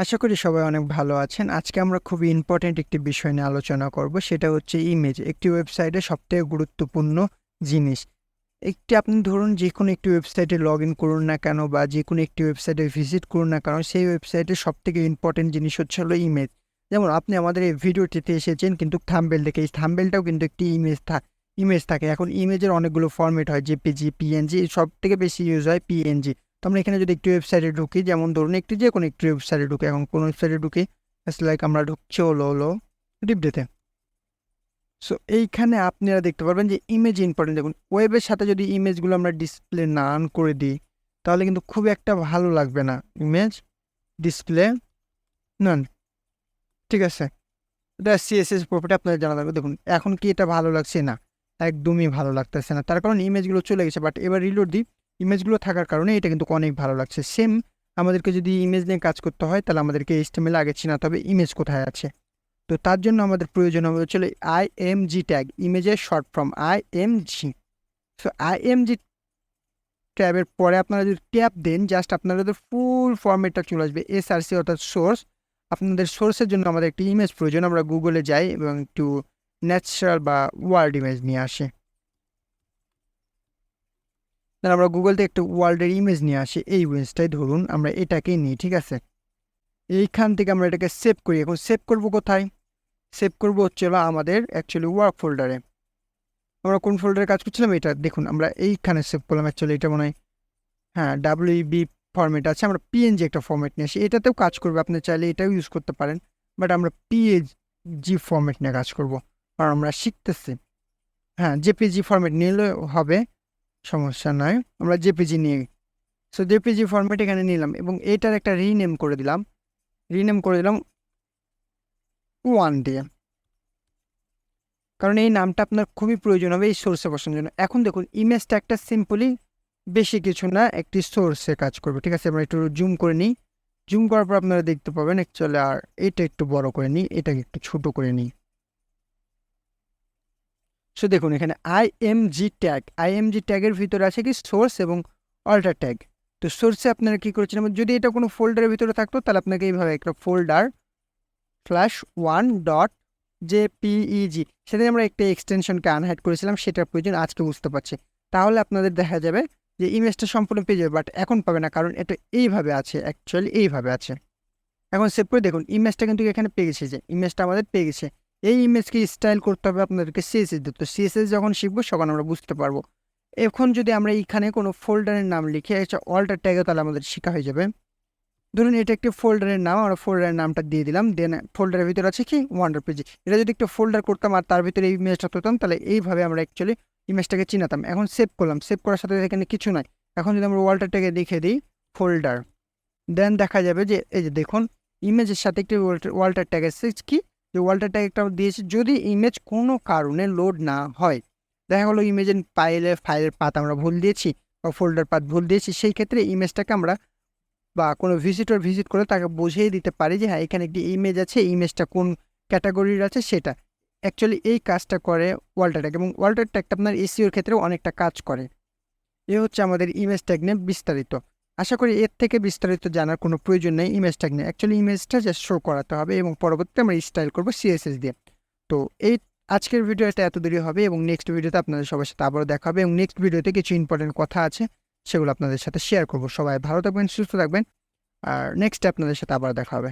আশা করি সবাই অনেক ভালো আছেন। আজকে আমরা খুবই ইম্পর্টেন্ট একটি বিষয় নিয়ে আলোচনা করব। সেটা হচ্ছে ইমেজ। একটি ওয়েবসাইটে সবথেকে গুরুত্বপূর্ণ জিনিস। আপনি ধরুন যেকোনো একটি ওয়েবসাইটে লগইন করুন না কেন বা যেকোনো একটি ওয়েবসাইটে ভিজিট করুন না কেন, সেই ওয়েবসাইটের সবথেকে ইম্পর্টেন্ট জিনিস হচ্ছে হলো ইমেজ। যেমন আপনি আমাদের এই ভিডিওটিতে এসেছেন কিন্তু থাম্বনেল দেখে, এই থাম্বনেলটাও কিন্তু একটি ইমেজ থাকে। এখন ইমেজের অনেকগুলো ফরম্যাট হয়, জেপিজি, পিএনজি, সবথেকে বেশি ইউজ হয় পিএনজি। তো আমরা এখানে যদি একটি ওয়েবসাইটে ঢুকি, যেমন ধরুন যেকোনো একটি ওয়েবসাইটে ঢুকি, এখন কোন ওয়েবসাইটে ঢুকি, লাইক আমরা ঢুকছি হলো ডিপডেতে। সো এইখানে আপনারা দেখতে পারবেন যে ইমেজ ইম্পর্টেন্ট। দেখুন ওয়েবের সাথে যদি ইমেজগুলো আমরা ডিসপ্লে না অন করে দিই তাহলে কিন্তু খুব একটা ভালো লাগবে না। ইমেজ ডিসপ্লে নন, ঠিক আছে, এটা সিএসএস প্রপার্টি আপনাদের জানা লাগবে। দেখুন এখন কি এটা ভালো লাগছে? না, একদমই ভালো লাগতেছে না। তার কারণ ইমেজগুলো চলে গেছে। বাট এবার রিলোড দিই, ইমেজগুলো থাকার কারণে এটা কিন্তু অনেক ভালো লাগছে। সেম আমাদেরকে যদি ইমেজ নিয়ে কাজ করতে হয় তাহলে আমাদেরকে এইচটিএমএল আগে চিনাতে হবে ইমেজ কোথায় আছে। তো তার জন্য আমাদের প্রয়োজন হবে হচ্ছে আইএমজি ট্যাগ, ইমেজের short form IMG. So IMG ট্যাবের পরে আপনারা যদি ট্যাব দেন, জাস্ট আপনাদের ফুল ফরম্যাটটা চলে আসবে এসআরসি অর্থাৎ সোর্স। আপনাদের সোর্সের জন্য আমাদের একটি ইমেজ প্রয়োজন। আমরা গুগলে যাই এবং একটু ন্যাচারাল বা ওয়ার্ল্ড ইমেজ নিয়ে আসি। তাহলে আমরা গুগল থেকে একটু ওয়ার্ল্ডের ইমেজ নিয়ে আসি। এই ইমেজটাই ধরুন আমরা এটাকেই নিই, ঠিক আছে। এইখান থেকে আমরা এটাকে সেভ করি। এখন সেভ করব কোথায়? সেভ করব হচ্ছে আমাদের অ্যাকচুয়ালি ওয়ার্ক ফোল্ডারে। আমরা কোন ফোল্ডারে কাজ করছিলাম? এটা দেখুন আমরা এইখানে সেভ করলাম। অ্যাকচুয়ালি এটা মনে হয় হ্যাঁ ডাব্লিউবি ফরম্যাট আছে। আমরা পিএনজি একটা ফরম্যাট নিয়ে আসি, এটাতেও কাজ করবে, আপনি চাইলে এটাও ইউজ করতে পারেন। বাট আমরা পিএনজি ফরম্যাট নিয়ে কাজ করব, কারণ আমরা শিখতেছি। হ্যাঁ, জেপিজি ফরম্যাট নিলে হবে, সমস্যা নয়। আমরা জেপিজি নিয়ে, সো জেপিজি ফরম্যাট এখানে নিলাম এবং এটার একটা রিনেম করে দিলাম। ওয়ান দিয়ে, কারণ এই নামটা আপনার খুবই প্রয়োজন হবে এই সোর্সে বসানোর জন্য। এখন দেখুন ইমেজটা একটা সিম্পলি, বেশি কিছু না, একটি সোর্সে কাজ করবে, ঠিক আছে। আমরা একটু জুম করে নিই। জুম করার পর আপনারা দেখতে পাবেন অ্যাকচুয়ালি, আর এটা একটু বড় করে নিই, এটাকে একটু ছোট করে নিই। সো দেখুন এখানে আইএমজি ট্যাগের ভিতরে আছে কি সোর্স এবং অল্টার ট্যাগ। তো সোর্সে আপনারা কি করেছেন, যদি এটা কোনো ফোল্ডারের ভিতরে থাকতো তাহলে আপনাকে এইভাবে একটা ফোল্ডার /1.jpeg, সেটাই আমরা একটা এক্সটেনশনকে আনহাইড করেছিলাম, সেটার প্রয়োজন আজকে বুঝতে পারছি। তাহলে আপনাদের দেখা যাবে যে ইমেজটা সম্পূর্ণ পেয়ে যাবে। বাট এখন পাবে না, কারণ এটা এইভাবে আছে, অ্যাকচুয়ালি এইভাবে আছে। এখন সেভ করে দেখুন ইমেজটা কিন্তু এখানে পেয়ে গেছে, যে ইমেজটা আমাদের পেয়ে গেছে। এই ইমেজকে স্টাইল করতে হবে আপনাদেরকে সিএসএস দিতে। তো সিএসএস যখন শিখবো তখন আমরা বুঝতে পারবো। এখন যদি আমরা এইখানে কোনো ফোল্ডারের নাম লিখে একটা অল্টার ট্যাগে, তাহলে আমাদের শেখা হয়ে যাবে। ধরুন এটা একটি ফোল্ডারের নাম, আমরা ফোল্ডারের নামটা দিয়ে দিলাম। দেন ফোল্ডারের ভিতরে আছে কি ওয়ান্ডার পেজ। এটা যদি একটা ফোল্ডার করতাম আর তার ভিতরে এই ইমেজটা তুলতাম, তাহলে এইভাবে আমরা অ্যাকচুয়ালি ইমেজটাকে চিনাতাম। এখন সেভ করলাম, সেভ করার সাথে এখানে কিছু নাই। এখন যদি আমরা ওয়াল্টারটাকে লিখে দিই ফোল্ডার, দেন দেখা যাবে যে এই যে দেখুন ইমেজের সাথে একটি ওয়াল্টার ট্যাগ এসেছে কি, যে ওয়াল্টার ট্যাগ একটা দিয়েছে। যদি ইমেজ কোনো কারণে লোড না হয়, দেখা গেলো ইমেজের ফাইলের পাথ আমরা ভুল দিয়েছি বা ফোল্ডার পাথ ভুল দিয়েছি, সেই ক্ষেত্রে ইমেজটাকে আমরা বা কোনো ভিজিটর ভিজিট করে তাকে বুঝিয়ে দিতে পারি যে হ্যাঁ এখানে একটি ইমেজ আছে, ইমেজটা কোন ক্যাটাগরির আছে সেটা। অ্যাকচুয়ালি এই কাজটা করে ওয়াল্টার ট্যাগ, এবং ওয়াল্টার ট্যাগটা আপনার এসইওর ক্ষেত্রেও অনেকটা কাজ করে। এ হচ্ছে আমাদের ইমেজ ট্যাগ নিয়ে বিস্তারিত। আশা করি এর থেকে বিস্তারিত জানার কোনো প্রয়োজন নেই ইমেজ ট্যাগ নিয়ে। অ্যাকচুয়ালি ইমেজটা জাস্ট শো করাতে হবে এবং পরবর্তীতে আমরা স্টাইল করবো সিএসএস দিয়ে। তো এই আজকের ভিডিওটা এত দেরি হবে এবং নেক্সট ভিডিওতে আপনাদের সবার সাথে আবারও দেখা হবে, এবং নেক্সট ভিডিওতে কিছু ইম্পর্টেন্ট কথা আছে সেগুলো আপনাদের সাথে শেয়ার করবো। সবাই ভালো থাকবেন, সুস্থ থাকবেন, আর নেক্সটে আপনাদের সাথে আবার দেখা হবে।